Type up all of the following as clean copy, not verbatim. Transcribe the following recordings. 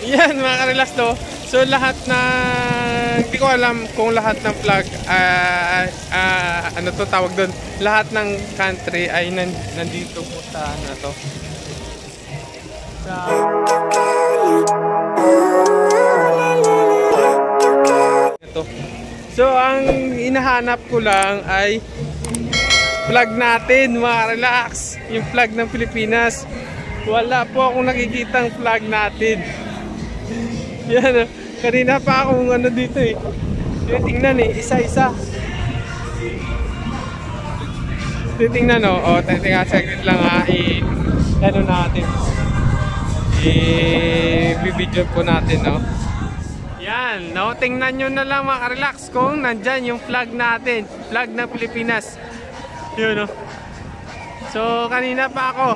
Yan mga ka-relax to. So lahat na hindi ko alam kung lahat ng flag ano to tawag doon. Lahat ng country ay nandito po sa ano to. Sa ito. So ang hinahanap ko lang ay flag natin mga relax. Yung flag ng Pilipinas. Wala po akong nakikitang flag natin. Yan, kanina pa akong ano dito eh. Tingnan eh, isa-isa. Tingnan o. O, tingnan, saglit lang ha. Ano natin. I-video po natin no. Yan, no? Tingnan nyo na lang mga relax kung nandyan yung flag natin. Flag ng Pilipinas. Yun no. So, kanina pa ako.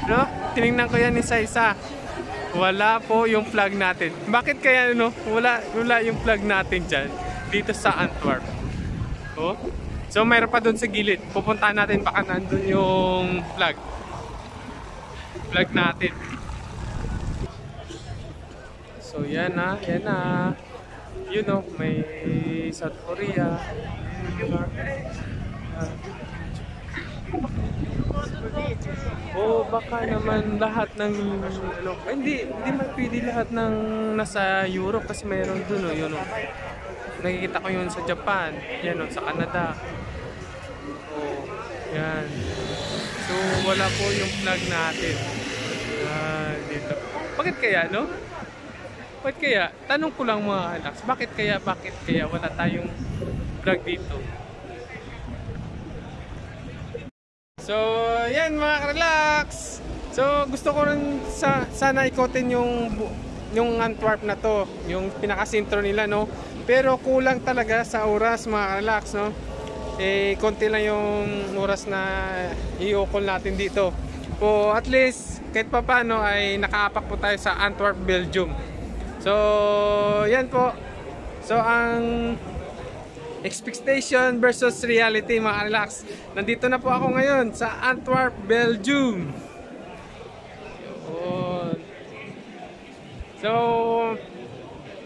No? Tinignan ko yan isa-isa. Wala po yung flag natin. Bakit kaya no? Wala yung flag natin dyan. Dito sa Antwerp. Oh. So mayroon pa doon sa gilid. Pupuntahan natin baka nandun yung flag. Flag natin. So yan na. Yan na. You know, may South Korea. O baka naman lahat ng ano, hindi man pwede lahat ng nasa Europe kasi mayroon dun o yun o. Nakikita ko yun sa Japan, yan o, sa Canada. O, yan. So wala po yung flag natin. Dito. Bakit kaya no? Bakit kaya? Tanong ko lang mga relax, bakit kaya wala tayong flag dito? So, yan mga relax. So, gusto ko rin sana ikotin yung Antwerp na to, yung pinakasentro nila no. Pero kulang talaga sa oras mga relax no. Konti lang yung oras na iukol natin dito. So, at least kahit pa paano ay nakaapak po tayo sa Antwerp, Belgium. So, yan po. So, ang expectation versus reality mga relax. Nandito na po ako ngayon sa Antwerp, Belgium. So,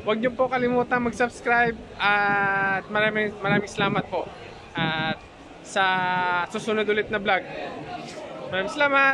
wag niyo po kalimutan mag-subscribe at maraming salamat po. At sa susunod ulit na vlog. Maraming salamat.